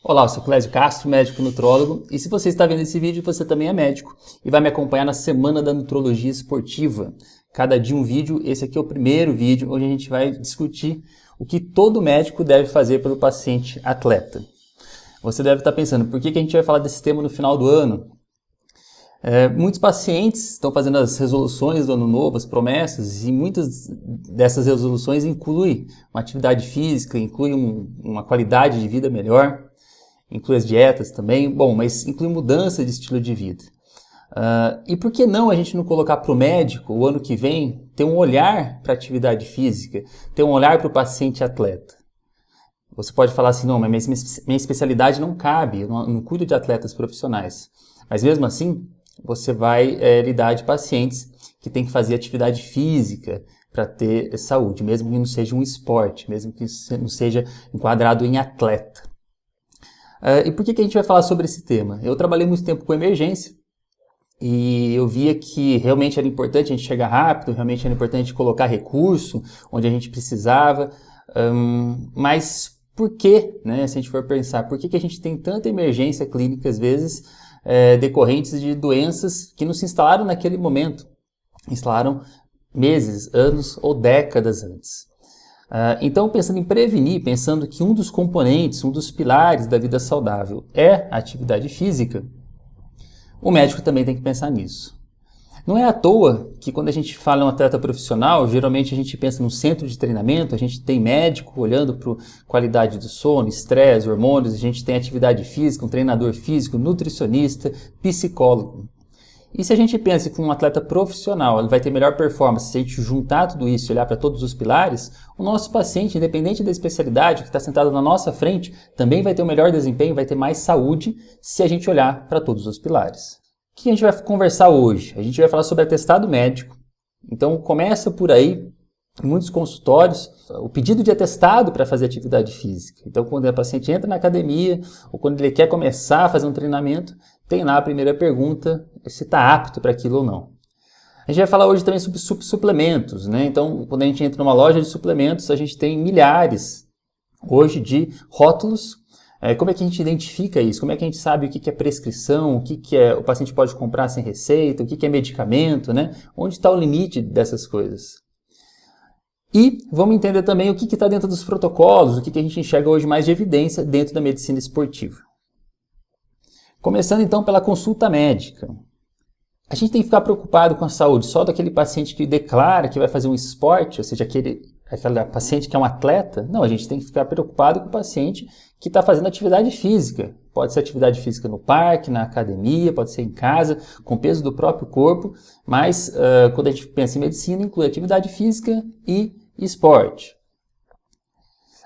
Olá, eu sou Clésio Castro, médico nutrólogo, e se você está vendo esse vídeo, você também é médico e vai me acompanhar na Semana da Nutrologia Esportiva. Cada dia um vídeo, esse aqui é o primeiro vídeo onde a gente vai discutir o que todo médico deve fazer pelo paciente atleta. Você deve estar pensando, por que a gente vai falar desse tema no final do ano? Muitos pacientes estão fazendo as resoluções do ano novo, as promessas, e muitas dessas resoluções incluem uma atividade física, incluem uma qualidade de vida melhor, inclui as dietas também, mas inclui mudança de estilo de vida. E por que não a gente não colocar para o médico, o ano que vem, ter um olhar para a atividade física, ter um olhar para o paciente atleta? Você pode falar assim, não, mas minha especialidade não cabe, eu não cuido de atletas profissionais. Mas mesmo assim, você vai lidar de pacientes que têm que fazer atividade física para ter saúde, mesmo que não seja um esporte, mesmo que não seja enquadrado em atleta. E por que a gente vai falar sobre esse tema? Eu trabalhei muito tempo com emergência e eu via que realmente era importante a gente chegar rápido, realmente era importante colocar recurso onde a gente precisava, mas por que, né, se a gente for pensar, por que a gente tem tanta emergência clínica às vezes decorrentes de doenças que não se instalaram naquele momento, instalaram meses, anos ou décadas antes? Então, pensando em prevenir, pensando que um dos componentes, um dos pilares da vida saudável é a atividade física, o médico também tem que pensar nisso. Não é à toa que quando a gente fala em um atleta profissional, geralmente a gente pensa num centro de treinamento, a gente tem médico olhando para qualidade do sono, estresse, hormônios, a gente tem atividade física, um treinador físico, nutricionista, psicólogo. E se a gente pensa que um atleta profissional ele vai ter melhor performance se a gente juntar tudo isso e olhar para todos os pilares, o nosso paciente, independente da especialidade que está sentado na nossa frente, também vai ter um melhor desempenho, vai ter mais saúde se a gente olhar para todos os pilares. O que a gente vai conversar hoje? A gente vai falar sobre atestado médico. Então começa por aí, em muitos consultórios, o pedido de atestado para fazer atividade física. Então quando o paciente entra na academia ou quando ele quer começar a fazer um treinamento, tem lá a primeira pergunta, se está apto para aquilo ou não. A gente vai falar hoje também sobre suplementos, né? Então, quando a gente entra numa loja de suplementos, a gente tem milhares hoje de rótulos. Como é que a gente identifica isso? Como é que a gente sabe o que é prescrição, o que o paciente pode comprar sem receita, o que é medicamento, né? Onde está o limite dessas coisas? E vamos entender também o que está dentro dos protocolos, o que a gente enxerga hoje mais de evidência dentro da medicina esportiva. Começando então pela consulta médica. A gente tem que ficar preocupado com a saúde só daquele paciente que declara que vai fazer um esporte, ou seja, aquele paciente que é um atleta? Não, a gente tem que ficar preocupado com o paciente que está fazendo atividade física. Pode ser atividade física no parque, na academia, pode ser em casa, com peso do próprio corpo, mas quando a gente pensa em medicina, inclui atividade física e esporte.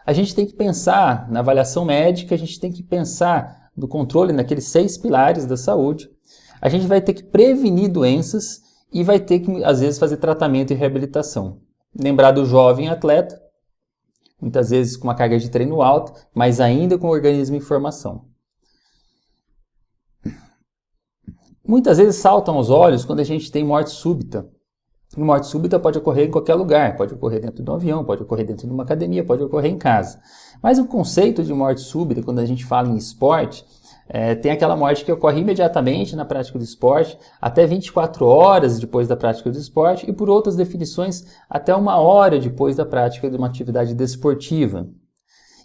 A gente tem que pensar na avaliação médica, a gente tem que pensar do controle naqueles 6 pilares da saúde, a gente vai ter que prevenir doenças e vai ter que, às vezes, fazer tratamento e reabilitação. Lembrar do jovem atleta, muitas vezes com uma carga de treino alta, mas ainda com o organismo em formação. Muitas vezes saltam aos olhos quando a gente tem morte súbita. E morte súbita pode ocorrer em qualquer lugar, pode ocorrer dentro de um avião, pode ocorrer dentro de uma academia, pode ocorrer em casa. Mas o conceito de morte súbita, quando a gente fala em esporte, tem aquela morte que ocorre imediatamente na prática do esporte, até 24 horas depois da prática do esporte e por outras definições, até 1 hora depois da prática de uma atividade desportiva.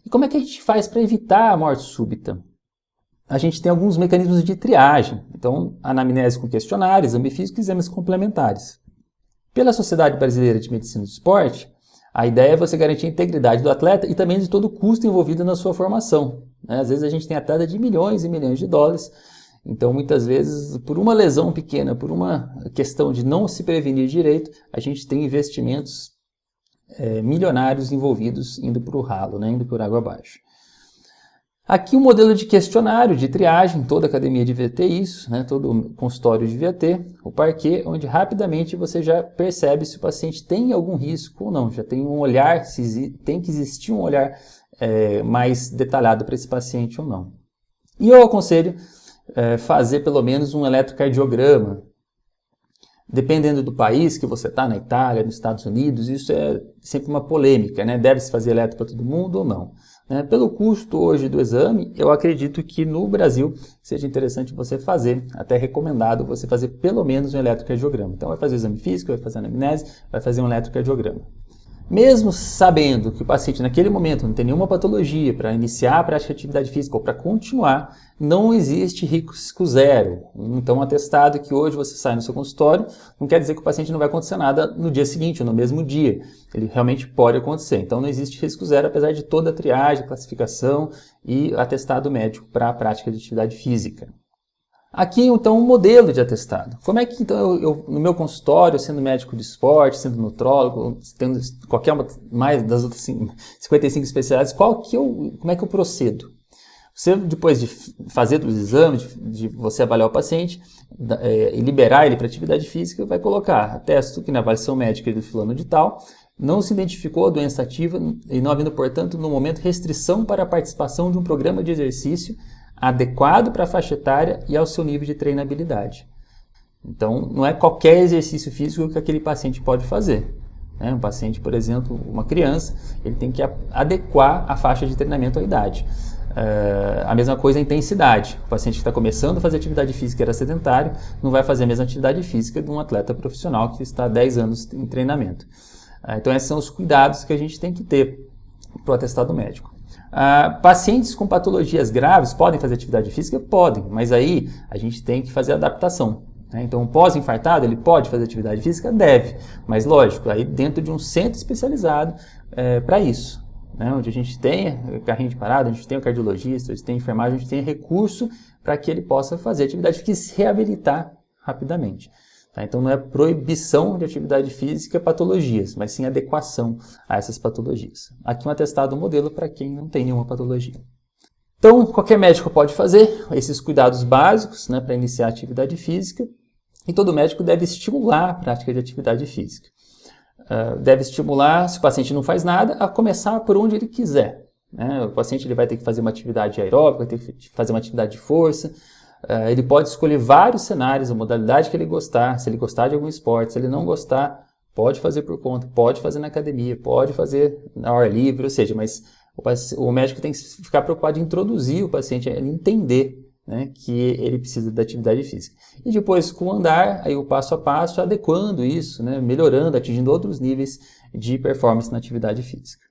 E como é que a gente faz para evitar a morte súbita? A gente tem alguns mecanismos de triagem, então anamnese com questionário, exame físico e exames complementares. Pela Sociedade Brasileira de Medicina do Esporte, a ideia é você garantir a integridade do atleta e também de todo o custo envolvido na sua formação. Às vezes a gente tem atleta de milhões e milhões de dólares, então muitas vezes por uma lesão pequena, por uma questão de não se prevenir direito, a gente tem investimentos milionários envolvidos indo para o ralo, né? Indo por água abaixo. Aqui um modelo de questionário de triagem, toda academia devia ter isso, né? Todo consultório devia ter, o parquet, onde rapidamente você já percebe se o paciente tem algum risco ou não, já tem um olhar, se tem que existir um olhar mais detalhado para esse paciente ou não. E eu aconselho fazer pelo menos um eletrocardiograma. Dependendo do país que você está, na Itália, nos Estados Unidos, isso é sempre uma polêmica, né? Deve-se fazer eletro para todo mundo ou não? Pelo custo hoje do exame, eu acredito que no Brasil seja interessante você fazer, até recomendado você fazer pelo menos um eletrocardiograma. Então vai fazer o exame físico, vai fazer a anamnese, vai fazer um eletrocardiograma. Mesmo sabendo que o paciente naquele momento não tem nenhuma patologia para iniciar a prática de atividade física ou para continuar, não existe risco zero. Então, um atestado que hoje você sai no seu consultório não quer dizer que o paciente não vai acontecer nada no dia seguinte ou no mesmo dia. Ele realmente pode acontecer. Então, não existe risco zero, apesar de toda a triagem, classificação e atestado médico para a prática de atividade física. Aqui, então, um modelo de atestado. Como é que, então, eu no meu consultório, sendo médico de esporte, sendo nutrólogo, tendo qualquer uma mais das outras 55 especialidades, como é que eu procedo? Você, depois de fazer os exames, de você avaliar o paciente e liberar ele para atividade física, vai colocar, atesto que na avaliação médica do fulano de tal, não se identificou a doença ativa e não havendo, portanto, no momento, restrição para a participação de um programa de exercício adequado para a faixa etária e ao seu nível de treinabilidade. Então, não é qualquer exercício físico que aquele paciente pode fazer. Um paciente, por exemplo, uma criança, ele tem que adequar a faixa de treinamento à idade. A mesma coisa a intensidade. O paciente que está começando a fazer atividade física e era sedentário, não vai fazer a mesma atividade física de um atleta profissional que está há 10 anos em treinamento. Então, esses são os cuidados que a gente tem que ter para o atestado médico. Pacientes com patologias graves podem fazer atividade física? Podem, mas aí a gente tem que fazer adaptação. Então, um pós-infartado, ele pode fazer atividade física? Deve, mas lógico, aí dentro de um centro especializado para isso. Onde a gente tem carrinho de parada, a gente tem o cardiologista, a gente tem enfermagem, a gente tem recurso para que ele possa fazer atividade física e se reabilitar rapidamente. Então, não é proibição de atividade física patologias, mas sim adequação a essas patologias. Aqui um atestado modelo para quem não tem nenhuma patologia. Então, qualquer médico pode fazer esses cuidados básicos para iniciar a atividade física e todo médico deve estimular a prática de atividade física. Deve estimular, se o paciente não faz nada, a começar por onde ele quiser. O paciente ele vai ter que fazer uma atividade aeróbica, vai ter que fazer uma atividade de força. Ele pode escolher vários cenários, a modalidade que ele gostar, se ele gostar de algum esporte, se ele não gostar, pode fazer por conta, pode fazer na academia, pode fazer na hora livre, ou seja, mas o médico tem que ficar preocupado em introduzir o paciente, a entender que ele precisa da atividade física. E depois, com o andar, aí o passo a passo, adequando isso, melhorando, atingindo outros níveis de performance na atividade física.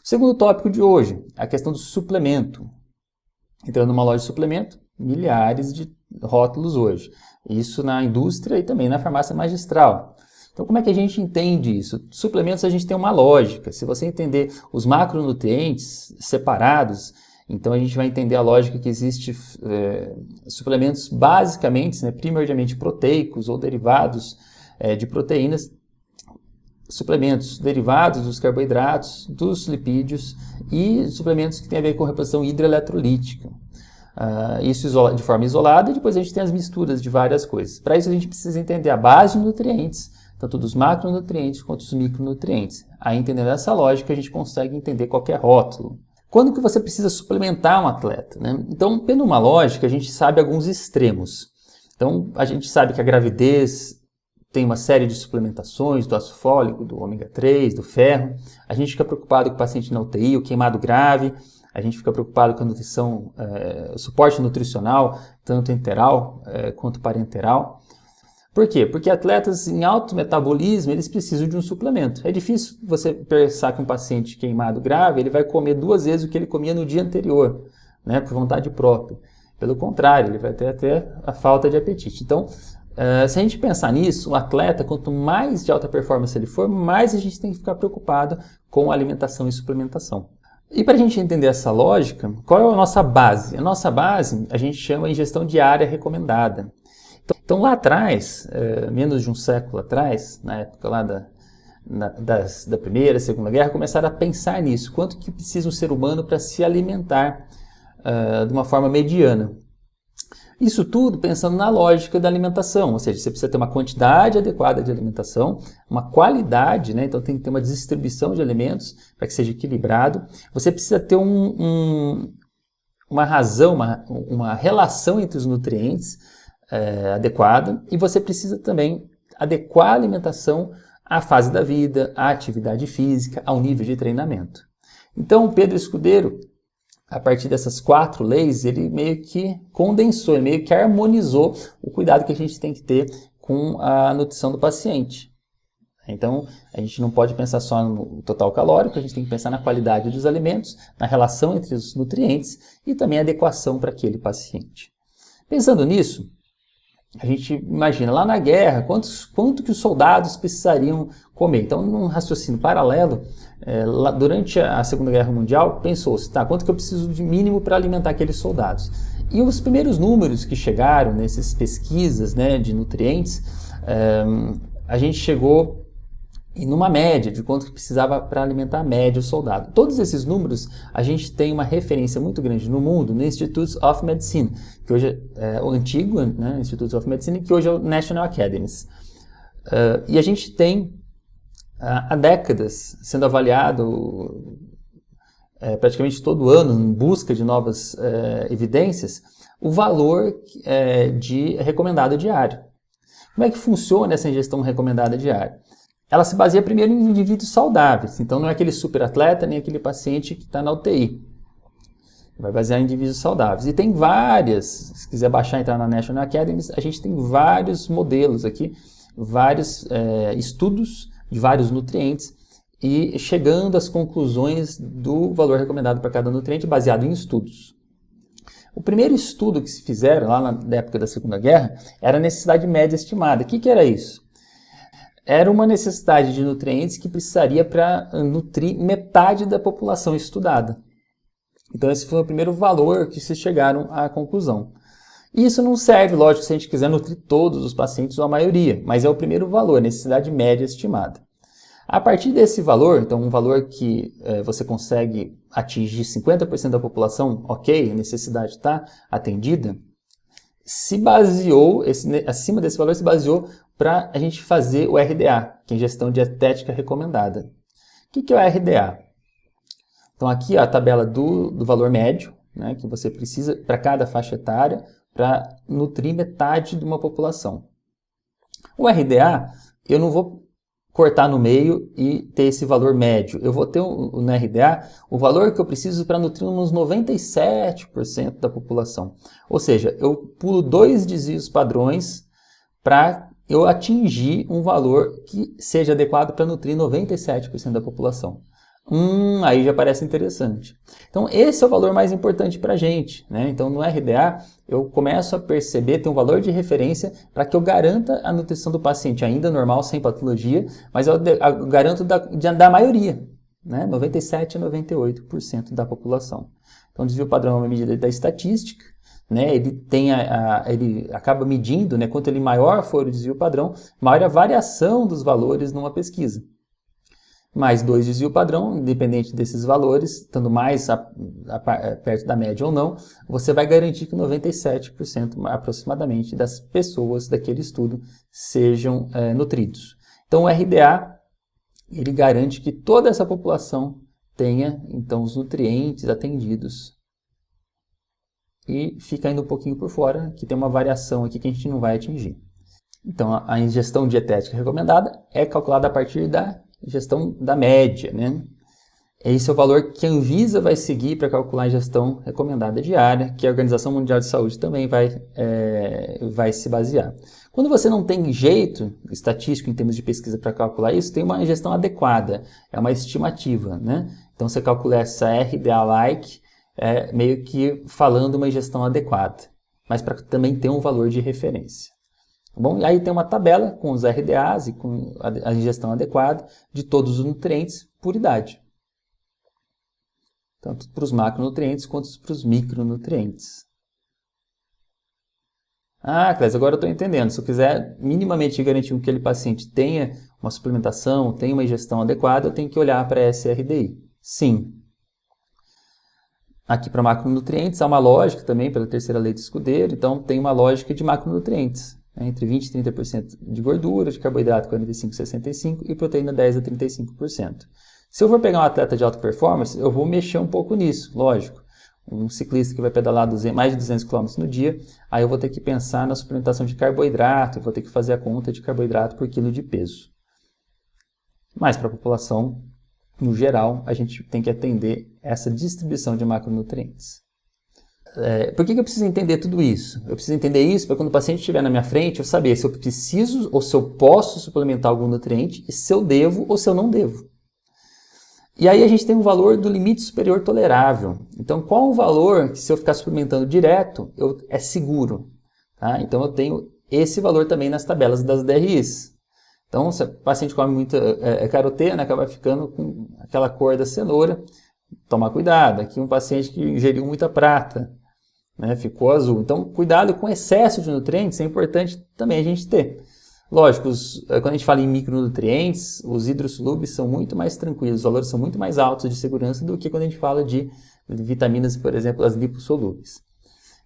O segundo tópico de hoje, a questão do suplemento. Entrando numa loja de suplemento, milhares de rótulos hoje. Isso na indústria e também na farmácia magistral. Então, como é que a gente entende isso? Suplementos, a gente tem uma lógica. Se você entender os macronutrientes separados, então a gente vai entender a lógica que existe suplementos basicamente, primordialmente proteicos ou derivados de proteínas, suplementos derivados dos carboidratos, dos lipídios e suplementos que têm a ver com reposição hidroeletrolítica. Isso de forma isolada e depois a gente tem as misturas de várias coisas. Para isso a gente precisa entender a base de nutrientes, tanto dos macronutrientes quanto dos micronutrientes. Aí entendendo essa lógica a gente consegue entender qualquer rótulo. Quando que você precisa suplementar um atleta? Então, tendo uma lógica, a gente sabe alguns extremos. Então, a gente sabe que a gravidez tem uma série de suplementações do ácido fólico, do ômega 3, do ferro. A gente fica preocupado com o paciente na UTI, o queimado grave. A gente fica preocupado com a nutrição, suporte nutricional, tanto enteral quanto parenteral. Por quê? Porque atletas em alto metabolismo, eles precisam de um suplemento. É difícil você pensar que um paciente queimado grave, ele vai comer 2 vezes o que ele comia no dia anterior, por vontade própria. Pelo contrário, ele vai ter até a falta de apetite. Então, se a gente pensar nisso, o atleta, quanto mais de alta performance ele for, mais a gente tem que ficar preocupado com a alimentação e suplementação. E para a gente entender essa lógica, qual é a nossa base? A nossa base a gente chama de ingestão diária recomendada. Então lá atrás, menos de um século atrás, na época lá da Primeira e Segunda Guerra, começaram a pensar nisso. Quanto que precisa um ser humano para se alimentar de uma forma mediana? Isso tudo pensando na lógica da alimentação, ou seja, você precisa ter uma quantidade adequada de alimentação, uma qualidade, então tem que ter uma distribuição de alimentos para que seja equilibrado. Você precisa ter uma razão, uma relação entre os nutrientes adequada e você precisa também adequar a alimentação à fase da vida, à atividade física, ao nível de treinamento. Então, Pedro Escudeiro, a partir dessas 4 leis, ele meio que condensou, ele meio que harmonizou o cuidado que a gente tem que ter com a nutrição do paciente. Então, a gente não pode pensar só no total calórico, a gente tem que pensar na qualidade dos alimentos, na relação entre os nutrientes e também a adequação para aquele paciente. Pensando nisso, a gente imagina lá na guerra quanto que os soldados precisariam comer. Então, num raciocínio paralelo, durante a Segunda Guerra Mundial, pensou-se, tá, quanto que eu preciso de mínimo para alimentar aqueles soldados? E os primeiros números que chegaram nessas pesquisas, né, de nutrientes, a gente chegou em uma média de quanto que precisava para alimentar a média o soldado. Todos esses números, a gente tem uma referência muito grande no mundo, no Institute of Medicine, que hoje é o antigo, né, Institute of Medicine, que hoje é o National Academies. E a gente tem há décadas sendo avaliado praticamente todo ano, em busca de novas evidências, o valor de recomendado diário. Como é que funciona essa ingestão recomendada diária? Ela se baseia primeiro em indivíduos saudáveis, então não é aquele superatleta nem aquele paciente que está na UTI. Vai basear em indivíduos saudáveis. E tem várias, se quiser baixar e entrar na National Academy, a gente tem vários modelos aqui, vários estudos de vários nutrientes e chegando às conclusões do valor recomendado para cada nutriente baseado em estudos. O primeiro estudo que se fizeram lá na época da Segunda Guerra era a necessidade média estimada. O que era isso? Era uma necessidade de nutrientes que precisaria para nutrir metade da população estudada. Então esse foi o primeiro valor que se chegaram à conclusão. E isso não serve, lógico, se a gente quiser nutrir todos os pacientes ou a maioria, mas é o primeiro valor, necessidade média estimada. A partir desse valor, então um valor que você consegue atingir 50% da população, ok, a necessidade está atendida, se baseou, acima desse valor se baseou para a gente fazer o RDA, que é Ingestão Dietética Recomendada. O que é o RDA? Então aqui a tabela do valor médio, né, que você precisa para cada faixa etária para nutrir metade de uma população. O RDA, eu não vou cortar no meio e ter esse valor médio. Eu vou ter no RDA o valor que eu preciso para nutrir uns 97% da população. Ou seja, eu pulo 2 desvios padrões para eu atingir um valor que seja adequado para nutrir 97% da população. Aí já parece interessante. Então esse é o valor mais importante para a gente, né? Então no RDA eu começo a perceber, ter um valor de referência para que eu garanta a nutrição do paciente ainda normal, sem patologia, mas eu garanto da maioria, né? 97% a 98% da população. Então o desvio padrão é uma medida da estatística, né? Ele acaba medindo, né? Quanto ele maior for o desvio padrão, maior a variação dos valores numa pesquisa. Mais 2 desvio padrão, independente desses valores, estando mais perto da média ou não, você vai garantir que 97% aproximadamente das pessoas daquele estudo sejam nutridos. Então o RDA, ele garante que toda essa população tenha então os nutrientes atendidos. E fica ainda um pouquinho por fora, que tem uma variação aqui que a gente não vai atingir. Então a ingestão dietética recomendada é calculada a partir da ingestão da média, né? Esse é o valor que a Anvisa vai seguir para calcular a ingestão recomendada diária, que a Organização Mundial de Saúde também vai se basear. Quando você não tem jeito estatístico em termos de pesquisa para calcular isso, tem uma ingestão adequada, é uma estimativa, né? Então você calcula essa RDA-like, meio que falando uma ingestão adequada, mas para também ter um valor de referência. Bom, e aí tem uma tabela com os RDAs e com a ingestão adequada de todos os nutrientes por idade. Tanto para os macronutrientes quanto para os micronutrientes. Clésio, agora eu estou entendendo. Se eu quiser minimamente garantir que aquele paciente tenha uma suplementação, tenha uma ingestão adequada, eu tenho que olhar para essa RDI. Sim. Aqui para macronutrientes há uma lógica também pela terceira lei de Escudeiro, então tem uma lógica de macronutrientes. Entre 20% e 30% de gordura, de carboidrato 45% a 65% e proteína 10% a 35%. Se eu for pegar um atleta de alta performance, eu vou mexer um pouco nisso, lógico. um ciclista que vai pedalar mais de 200 km no dia, aí eu vou ter que pensar na suplementação de carboidrato, eu vou ter que fazer a conta de carboidrato por quilo de peso. Mas para a população, no geral, a gente tem que atender essa distribuição de macronutrientes. Por que eu preciso entender tudo isso? Eu preciso entender isso para quando o paciente estiver na minha frente, eu saber se eu preciso ou se eu posso suplementar algum nutriente e se eu devo ou se eu não devo. E aí a gente tem um valor do limite superior tolerável. Então, qual o valor que se eu ficar suplementando direto, é seguro? Tá? Então, eu tenho esse valor também nas tabelas das DRIs. Então, se o paciente come muita carotena, acaba ficando com aquela cor da cenoura, tomar cuidado. Aqui um paciente que ingeriu muita prata, né, ficou azul. Então, cuidado com excesso de nutrientes, é importante também a gente ter. Lógico, quando a gente fala em micronutrientes, os hidrossolúveis são muito mais tranquilos, os valores são muito mais altos de segurança do que quando a gente fala de vitaminas, por exemplo, as lipossolúveis.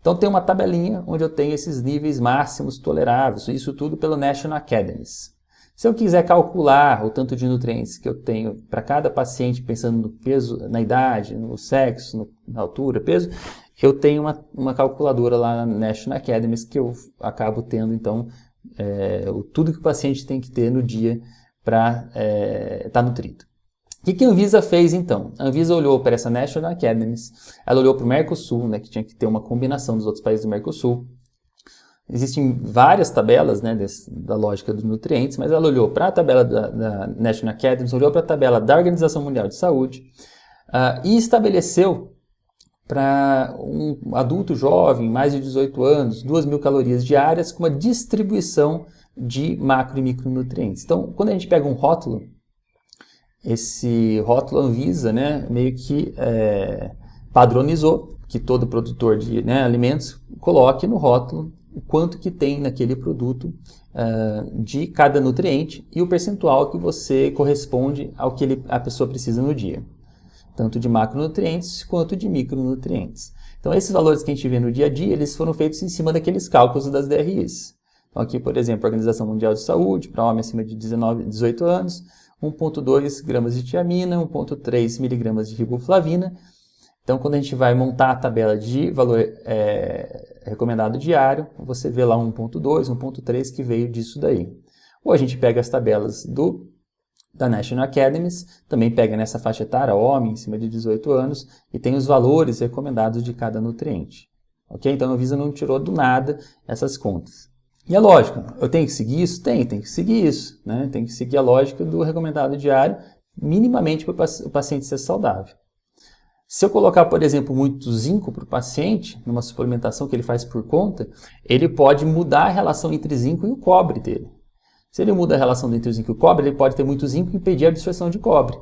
Então, tem uma tabelinha onde eu tenho esses níveis máximos toleráveis, isso tudo pelo National Academies. Se eu quiser calcular o tanto de nutrientes que eu tenho para cada paciente, pensando no peso, na idade, no sexo, na altura, peso, eu tenho uma calculadora lá na National Academies que eu acabo tendo, então, tudo que o paciente tem que ter no dia para estar nutrido. O que a Anvisa fez, então? A Anvisa olhou para essa National Academies, ela olhou para o Mercosul, né, que tinha que ter uma combinação dos outros países do Mercosul. Existem várias tabelas, né, da lógica dos nutrientes, mas ela olhou para a tabela da National Academy, olhou para a tabela da Organização Mundial de Saúde e estabeleceu para um adulto jovem, mais de 18 anos, 2.000 calorias diárias com uma distribuição de macro e micronutrientes. Então, quando a gente pega um rótulo, esse rótulo Anvisa, né, meio que padronizou que todo produtor de alimentos coloque no rótulo o quanto que tem naquele produto de cada nutriente e o percentual que você corresponde ao que a pessoa precisa no dia. Tanto de macronutrientes quanto de micronutrientes. Então, esses valores que a gente vê no dia a dia, eles foram feitos em cima daqueles cálculos das DRIs. Então, aqui, por exemplo, a Organização Mundial de Saúde, para homem acima de 18 anos, 1,2 gramas de tiamina, 1,3 miligramas de riboflavina. Então, quando a gente vai montar a tabela de valor recomendado diário, você vê lá 1,2, 1,3 que veio disso daí. Ou a gente pega as tabelas da National Academies, também pega nessa faixa etária, homem, em cima de 18 anos, e tem os valores recomendados de cada nutriente. Ok? Então, a Anvisa não tirou do nada essas contas. E é lógico, eu tenho que seguir isso? Tem que seguir isso. Né? Tem que seguir a lógica do recomendado diário, minimamente para o paciente ser saudável. Se eu colocar, por exemplo, muito zinco para o paciente, numa suplementação que ele faz por conta, ele pode mudar a relação entre zinco e o cobre dele. Se ele muda a relação entre o zinco e o cobre, ele pode ter muito zinco e impedir a absorção de cobre.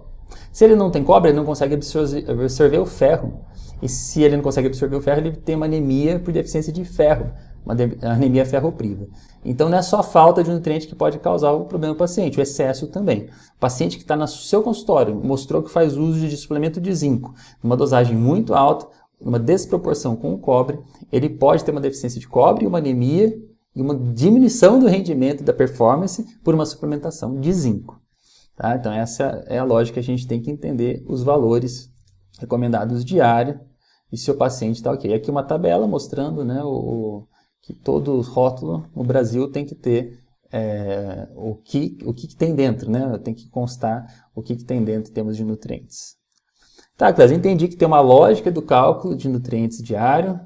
Se ele não tem cobre, ele não consegue absorver o ferro. E se ele não consegue absorver o ferro, ele tem uma anemia por deficiência de ferro, uma anemia ferropriva. Então, não é só a falta de nutriente que pode causar o problema do paciente, o excesso também. O paciente que está no seu consultório mostrou que faz uso de suplemento de zinco, numa dosagem muito alta, uma desproporção com o cobre, ele pode ter uma deficiência de cobre, uma anemia e uma diminuição do rendimento da performance por uma suplementação de zinco. Tá? Então, essa é a lógica que a gente tem que entender os valores recomendados diários e se o paciente está ok. Aqui uma tabela mostrando, né, que todo rótulo no Brasil tem que ter o que tem dentro, né? Tem que constar o que tem dentro em termos de nutrientes. Tá, Cláudio, entendi que tem uma lógica do cálculo de nutrientes diário,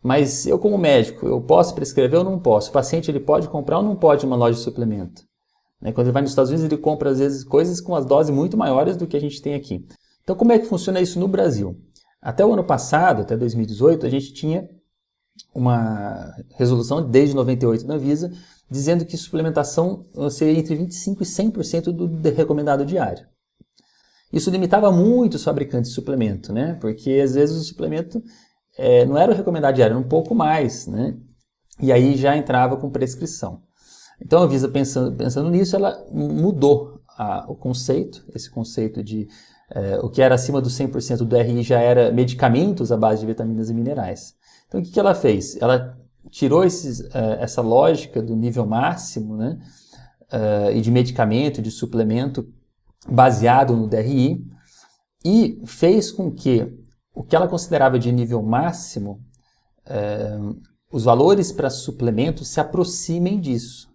mas eu como médico, eu posso prescrever ou não posso? O paciente ele pode comprar ou não pode uma loja de suplemento? Né? Quando ele vai nos Estados Unidos, ele compra às vezes coisas com as doses muito maiores do que a gente tem aqui. Então como é que funciona isso no Brasil? Até o ano passado, até 2018, a gente tinha uma resolução desde 98 da Anvisa, dizendo que suplementação seria entre 25% e 100% do recomendado diário. Isso limitava muito os fabricantes de suplemento, né? Porque às vezes o suplemento não era o recomendado diário, era um pouco mais, né? E aí já entrava com prescrição. Então a Anvisa, pensando nisso, ela mudou o conceito, esse conceito de o que era acima do 100% do RI já era medicamentos à base de vitaminas e minerais. Então, o que ela fez? Ela tirou essa lógica do nível máximo, né, e de medicamento, de suplemento baseado no DRI e fez com que o que ela considerava de nível máximo, os valores para suplementos se aproximem disso.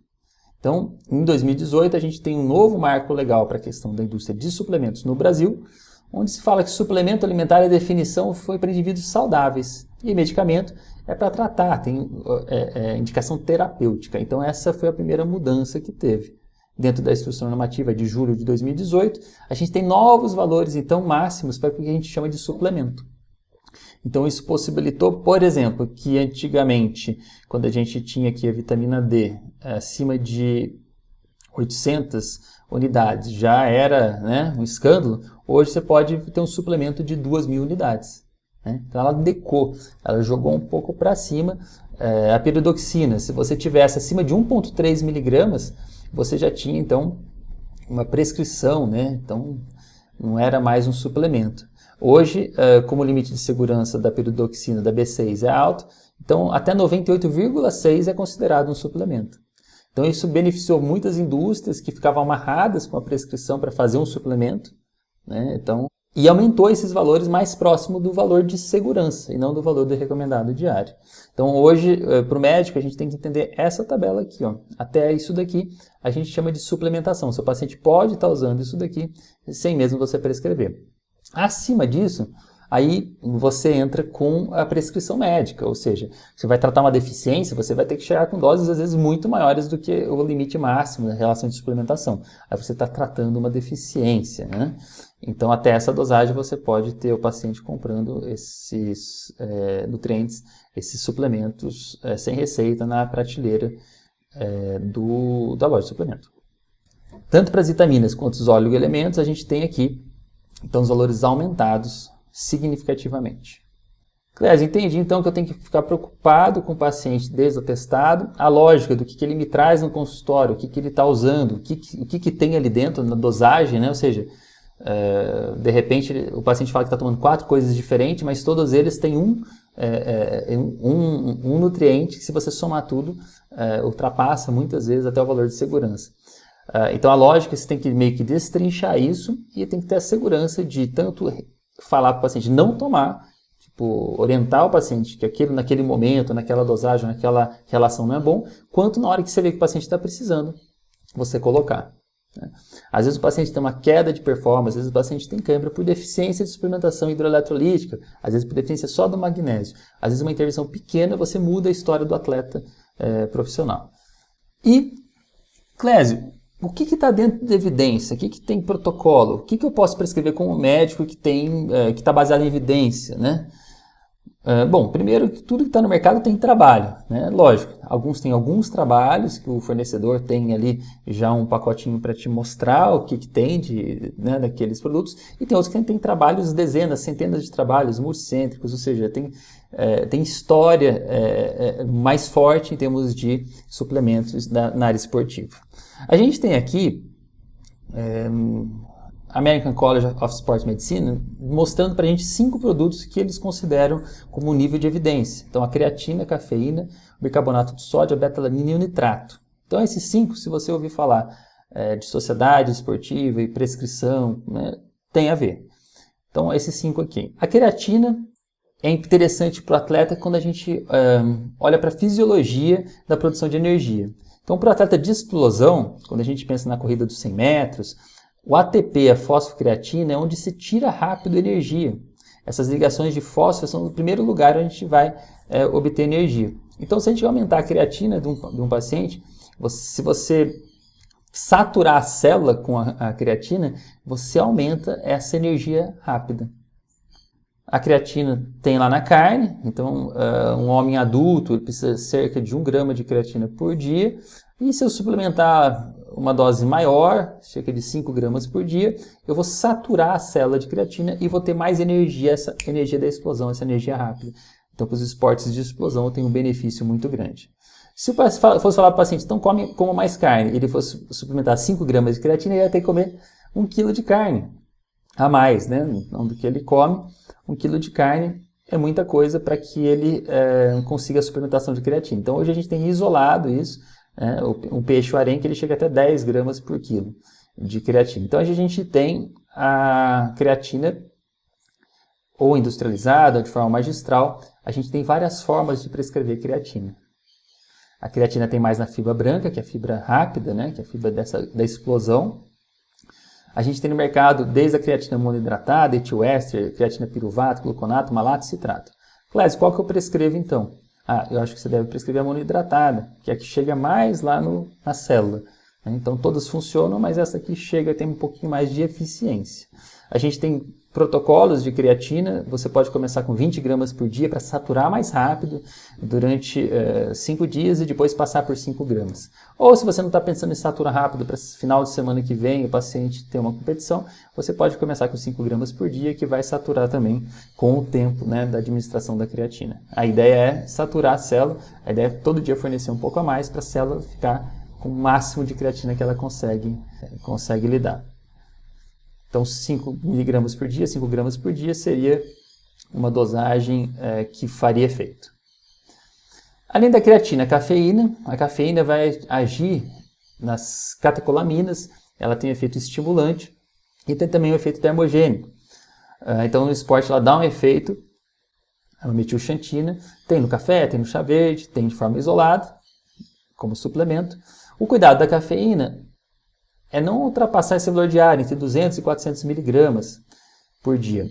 Então, em 2018, a gente tem um novo marco legal para a questão da indústria de suplementos no Brasil, onde se fala que suplemento alimentar, a definição foi para indivíduos saudáveis. E medicamento é para tratar, tem indicação terapêutica. Então, essa foi a primeira mudança que teve. Dentro da instrução normativa de julho de 2018, a gente tem novos valores, então, máximos para o que a gente chama de suplemento. Então, isso possibilitou, por exemplo, que antigamente, quando a gente tinha aqui a vitamina D acima de 800 unidades, já era, né, um escândalo. Hoje você pode ter um suplemento de 2.000 unidades. Né? Então, ela decou, ela jogou um pouco para cima. A piridoxina, se você tivesse acima de 1,3 miligramas, você já tinha, então, uma prescrição, né? Então, não era mais um suplemento. Hoje, como o limite de segurança da piridoxina, da B6, é alto, então até 98,6 é considerado um suplemento. Então isso beneficiou muitas indústrias que ficavam amarradas com a prescrição para fazer um suplemento, né? Então, e aumentou esses valores mais próximo do valor de segurança e não do valor do recomendado diário. Então hoje, para o médico, a gente tem que entender essa tabela aqui, ó. Até isso daqui a gente chama de suplementação. Seu paciente pode estar usando isso daqui sem mesmo você prescrever. Acima disso, aí você entra com a prescrição médica, ou seja, você vai tratar uma deficiência, você vai ter que chegar com doses às vezes muito maiores do que o limite máximo da relação de suplementação. Aí você está tratando uma deficiência, né? Então até essa dosagem você pode ter o paciente comprando esses nutrientes, esses suplementos sem receita na prateleira da loja de suplemento. Tanto para as vitaminas quanto os oligoelementos, a gente tem aqui então os valores aumentados significativamente. Clésio, entendi então que eu tenho que ficar preocupado com o paciente desde o atestado, a lógica do que ele me traz no consultório, o que ele está usando, o que tem ali dentro na dosagem, né? Ou seja, de repente o paciente fala que está tomando 4 coisas diferentes, mas todos eles têm um nutriente que, se você somar tudo, ultrapassa muitas vezes até o valor de segurança. Então a lógica, você tem que meio que destrinchar isso e tem que ter a segurança de tanto falar para o paciente não tomar, tipo, orientar o paciente que aquilo naquele momento, naquela dosagem, naquela relação não é bom, quanto na hora que você vê que o paciente está precisando, você colocar. Né? Às vezes o paciente tem uma queda de performance, às vezes o paciente tem cãibra por deficiência de suplementação hidroeletrolítica, às vezes por deficiência só do magnésio. Às vezes uma intervenção pequena, você muda a história do atleta profissional. E, Clésio, o que está dentro da evidência? O que tem protocolo? O que eu posso prescrever como médico que está baseado em evidência? Né? Bom, primeiro, tudo que está no mercado tem trabalho. Né? Lógico, tem alguns trabalhos que o fornecedor tem ali já um pacotinho para te mostrar o que tem daqueles produtos, e tem outros que tem trabalhos, dezenas, centenas de trabalhos multicêntricos, ou seja, tem história mais forte em termos de suplementos na área esportiva. A gente tem aqui American College of Sports Medicine mostrando para a gente 5 produtos que eles consideram como nível de evidência. Então, a creatina, a cafeína, o bicarbonato de sódio, a betalanina e o nitrato. Então, esses 5, se você ouvir falar de sociedade esportiva e prescrição, né, tem a ver. Então, esses 5 aqui. A creatina é interessante para o atleta quando a gente olha para a fisiologia da produção de energia. Então, para o atleta de explosão, quando a gente pensa na corrida dos 100 metros, o ATP, a fosfocreatina, é onde se tira rápido energia. Essas ligações de fósforo são o primeiro lugar onde a gente vai obter energia. Então, se a gente aumentar a creatina de um paciente, se você saturar a célula com a creatina, você aumenta essa energia rápida. A creatina tem lá na carne, então um homem adulto ele precisa cerca de 1 grama de creatina por dia, e se eu suplementar uma dose maior, cerca de 5 gramas por dia, eu vou saturar a célula de creatina e vou ter mais energia, essa energia da explosão, essa energia rápida. Então, para os esportes de explosão, tem um benefício muito grande. Se eu fosse falar para o paciente, então coma mais carne, ele fosse suplementar 5 gramas de creatina, ele ia ter que comer 1 quilo de carne a mais, né? Não do que ele come. 1 quilo de carne é muita coisa para que ele consiga a suplementação de creatina. Então, hoje a gente tem isolado isso, um peixe, o harém, que ele chega até 10 gramas por quilo de creatina. Então, hoje a gente tem a creatina ou industrializada, ou de forma magistral, a gente tem várias formas de prescrever creatina. A creatina tem mais na fibra branca, que é a fibra rápida, né, que é a fibra da explosão. A gente tem no mercado desde a creatina monoidratada, etilester, creatina piruvato, gluconato, malato e citrato. Clésio, qual que eu prescrevo então? Eu acho que você deve prescrever a monoidratada, que é a que chega mais lá na célula. Então todas funcionam, mas essa aqui tem um pouquinho mais de eficiência. A gente tem protocolos de creatina, você pode começar com 20 gramas por dia para saturar mais rápido durante 5 dias e depois passar por 5 gramas. Ou se você não está pensando em saturar rápido para final de semana que vem, o paciente ter uma competição, você pode começar com 5 gramas por dia, que vai saturar também com o tempo, né, da administração da creatina. A ideia é saturar a célula, a ideia é todo dia fornecer um pouco a mais para a célula ficar com o máximo de creatina que ela consegue lidar. Então 5 miligramas por dia, 5 gramas por dia seria uma dosagem que faria efeito. Além da creatina, a cafeína vai agir nas catecolaminas, ela tem um efeito estimulante e tem também um efeito termogênico. Então no esporte ela dá um efeito, a metilxantina, tem no café, tem no chá verde, tem de forma isolada, como suplemento. O cuidado da cafeína é não ultrapassar esse valor diário, entre 200 e 400 miligramas por dia.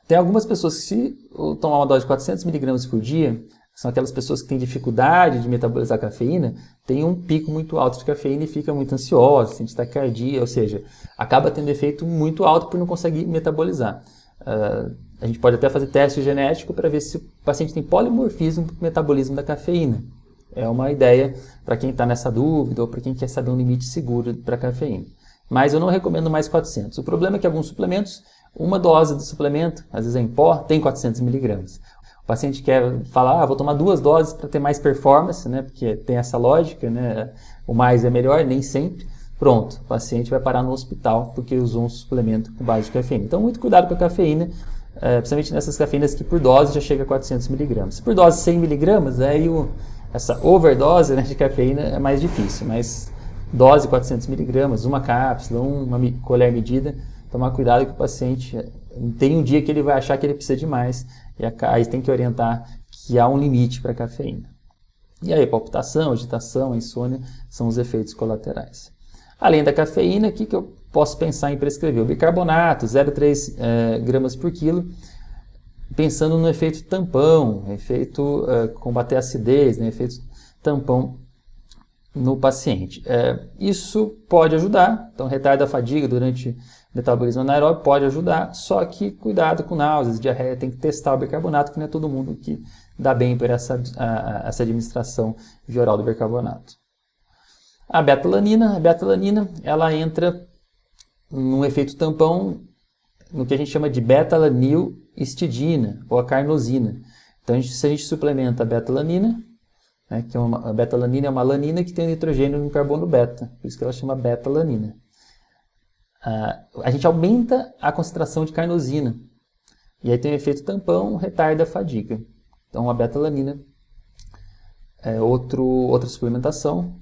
Tem algumas pessoas que, se tomar uma dose de 400 miligramas por dia, são aquelas pessoas que têm dificuldade de metabolizar a cafeína, tem um pico muito alto de cafeína e fica muito ansiosa, sente taquicardia, ou seja, acaba tendo efeito muito alto por não conseguir metabolizar. A gente pode até fazer teste genético para ver se o paciente tem polimorfismo para o metabolismo da cafeína. É uma ideia para quem está nessa dúvida ou para quem quer saber um limite seguro para a cafeína. Mas eu não recomendo mais 400. O problema é que alguns suplementos, uma dose do suplemento, às vezes é em pó, tem 400 miligramas. O paciente quer falar, vou tomar 2 doses para ter mais performance, né? Porque tem essa lógica, né? O mais é melhor, nem sempre. Pronto, o paciente vai parar no hospital porque usou um suplemento com base de cafeína. Então, muito cuidado com a cafeína, principalmente nessas cafeínas que por dose já chega a 400 miligramas. Por dose 100 miligramas, aí essa overdose, né, de cafeína é mais difícil, mas dose 400 miligramas, uma cápsula, uma colher medida, tomar cuidado que o paciente tem um dia que ele vai achar que ele precisa de mais, e aí tem que orientar que há um limite para a cafeína. E aí, palpitação, agitação, insônia são os efeitos colaterais. Além da cafeína, o que eu posso pensar em prescrever? O bicarbonato, 0,3 gramas por quilo, pensando no efeito tampão, efeito combater a acidez, né, efeito tampão no paciente. Isso pode ajudar, então retarda a fadiga durante o metabolismo anaeróbio pode ajudar, só que cuidado com náuseas, diarreia, tem que testar o bicarbonato, que não é todo mundo que dá bem por essa administração via oral do bicarbonato. A beta-alanina, ela entra num efeito tampão no que a gente chama de beta-alanilhistidina ou a carnosina. Então, se a gente suplementa a beta-alanina, né, a beta-alanina é uma alanina que tem nitrogênio no carbono beta, por isso que ela chama beta-alanina. A gente aumenta a concentração de carnosina, e aí tem o efeito tampão, retarda a fadiga. Então, a beta-alanina é outra suplementação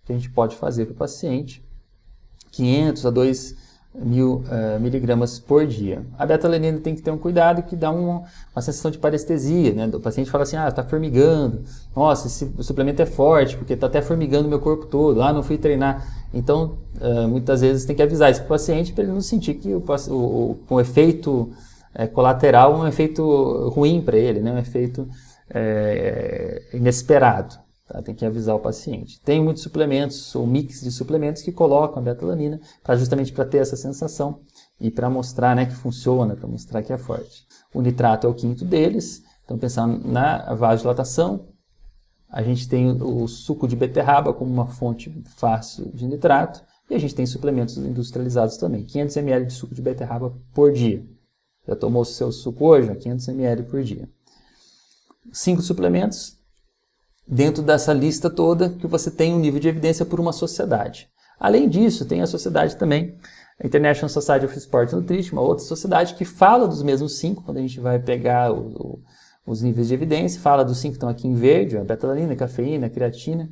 que a gente pode fazer para o paciente, 500 a 2.000 miligramas por dia. A beta-alanina tem que ter um cuidado que dá uma sensação de parestesia, né? O paciente fala assim, está formigando, nossa, esse suplemento é forte, porque está até formigando o meu corpo todo, não fui treinar. Então, muitas vezes tem que avisar isso para o paciente para ele não sentir que o efeito colateral é um efeito ruim para ele, né? Um efeito inesperado. Tá? Tem que avisar o paciente. Tem muitos suplementos, ou mix de suplementos que colocam a beta-alanina justamente para ter essa sensação e para mostrar, né, que funciona, para mostrar que é forte. O nitrato é o quinto deles. Então, pensando na vasodilatação, a gente tem o suco de beterraba como uma fonte fácil de nitrato e a gente tem suplementos industrializados também. 500 ml de suco de beterraba por dia. Já tomou o seu suco hoje? 500 ml por dia. 5 suplementos dentro dessa lista toda que você tem um nível de evidência por uma sociedade. Além disso, tem a sociedade também, a International Society of Sport Nutrition, uma outra sociedade que fala dos mesmos 5, quando a gente vai pegar os níveis de evidência, fala dos 5 que estão aqui em verde, a beta-alanina, a cafeína, a creatina,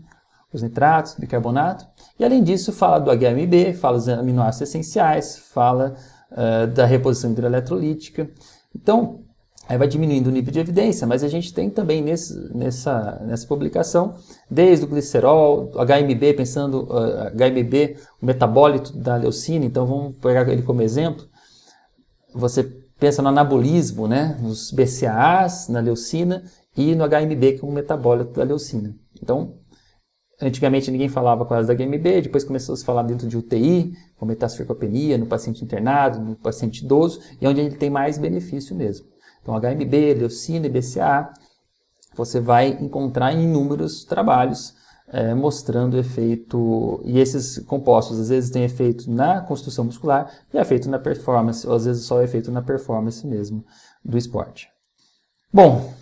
os nitratos, o bicarbonato, e além disso fala do HMB, fala dos aminoácidos essenciais, fala da reposição hidroeletrolítica, Então, aí vai diminuindo o nível de evidência, mas a gente tem também nessa publicação, desde o glicerol, HMB, pensando, HMB, o metabólito da leucina, então vamos pegar ele como exemplo. Você pensa no anabolismo, né, nos BCAAs, na leucina, e no HMB, que é o metabólito da leucina. Então, antigamente ninguém falava quase da HMB, depois começou a se falar dentro de UTI, com metasfercopenia, no paciente internado, no paciente idoso, e é onde ele tem mais benefício mesmo. Então, HMB, leucina e BCAA, você vai encontrar em inúmeros trabalhos mostrando efeito, e esses compostos às vezes têm efeito na construção muscular e efeito na performance, ou às vezes só efeito na performance mesmo do esporte. Bom,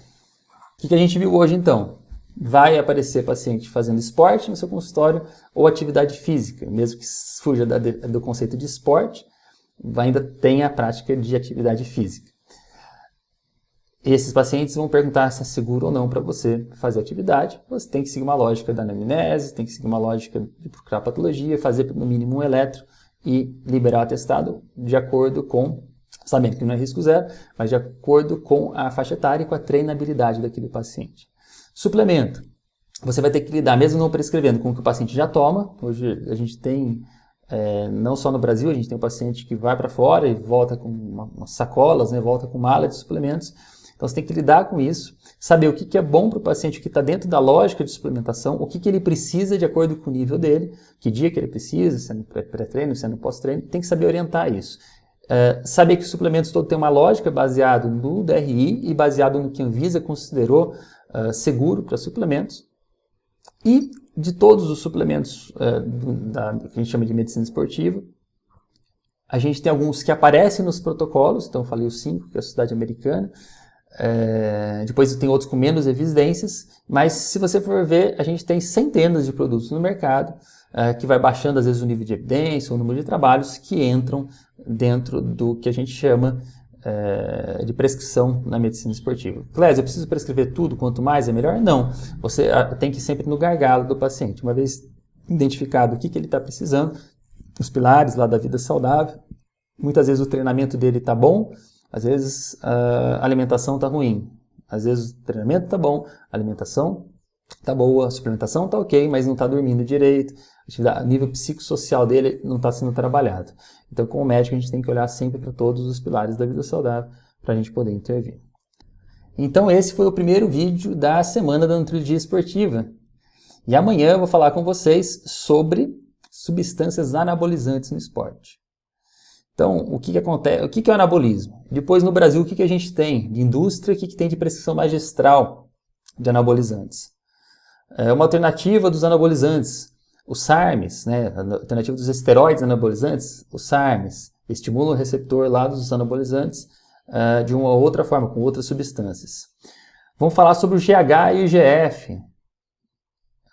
o que a gente viu hoje então? Vai aparecer paciente fazendo esporte no seu consultório ou atividade física, mesmo que fuja do conceito de esporte, ainda tem a prática de atividade física. Esses pacientes vão perguntar se é seguro ou não para você fazer atividade. Você tem que seguir uma lógica da anamnese, tem que seguir uma lógica de procurar patologia, fazer no mínimo um eletro e liberar o atestado de acordo com, sabendo que não é risco zero, mas de acordo com a faixa etária e com a treinabilidade daquele paciente. Suplemento. Você vai ter que lidar, mesmo não prescrevendo, com o que o paciente já toma. Hoje a gente tem, não só no Brasil, a gente tem um paciente que vai para fora e volta com umas sacolas, né, volta com mala de suplementos. Então você tem que lidar com isso, saber o que é bom para o paciente, o que está dentro da lógica de suplementação, o que ele precisa de acordo com o nível dele, que dia que ele precisa, se é no pré-treino, se é no pós-treino, tem que saber orientar isso. Saber que os suplementos todos têm uma lógica baseada no DRI e baseado no que a Anvisa considerou seguro para suplementos. E de todos os suplementos que a gente chama de medicina esportiva, a gente tem alguns que aparecem nos protocolos, então eu falei os 5, que é a Sociedade Americana. Depois tem outros com menos evidências, mas se você for ver, a gente tem centenas de produtos no mercado, que vai baixando às vezes o nível de evidência, o número de trabalhos que entram dentro do que a gente chama de prescrição na medicina esportiva. Clésio, eu preciso prescrever tudo, quanto mais é melhor? Não, você tem que ir sempre no gargalo do paciente. Uma vez identificado o que ele está precisando, os pilares lá da vida saudável, muitas vezes o treinamento dele está bom, às vezes a alimentação está ruim, às vezes o treinamento está bom, a alimentação está boa, a suplementação está ok, mas não está dormindo direito, a nível psicossocial dele não está sendo trabalhado. Então, como médico, a gente tem que olhar sempre para todos os pilares da vida saudável para a gente poder intervir. Então, esse foi o primeiro vídeo da semana da Nutrologia Esportiva. E amanhã eu vou falar com vocês sobre substâncias anabolizantes no esporte. Então, o que acontece? O que é o anabolismo? Depois, no Brasil, o que a gente tem de indústria, o que tem de prescrição magistral de anabolizantes? Uma alternativa dos anabolizantes, os SARMs, né? A alternativa dos esteroides anabolizantes, os SARMs, estimulam o receptor lá dos anabolizantes de uma outra forma, com outras substâncias. Vamos falar sobre o GH e o GF,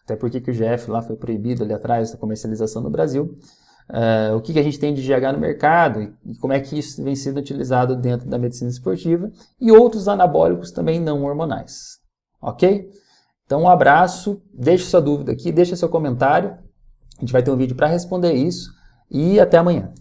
até porque o GF lá foi proibido ali atrás da comercialização no Brasil. O que a gente tem de GH no mercado e como é que isso vem sendo utilizado dentro da medicina esportiva e outros anabólicos também não hormonais. Ok? Então um abraço, deixe sua dúvida aqui, deixe seu comentário, a gente vai ter um vídeo para responder isso e até amanhã.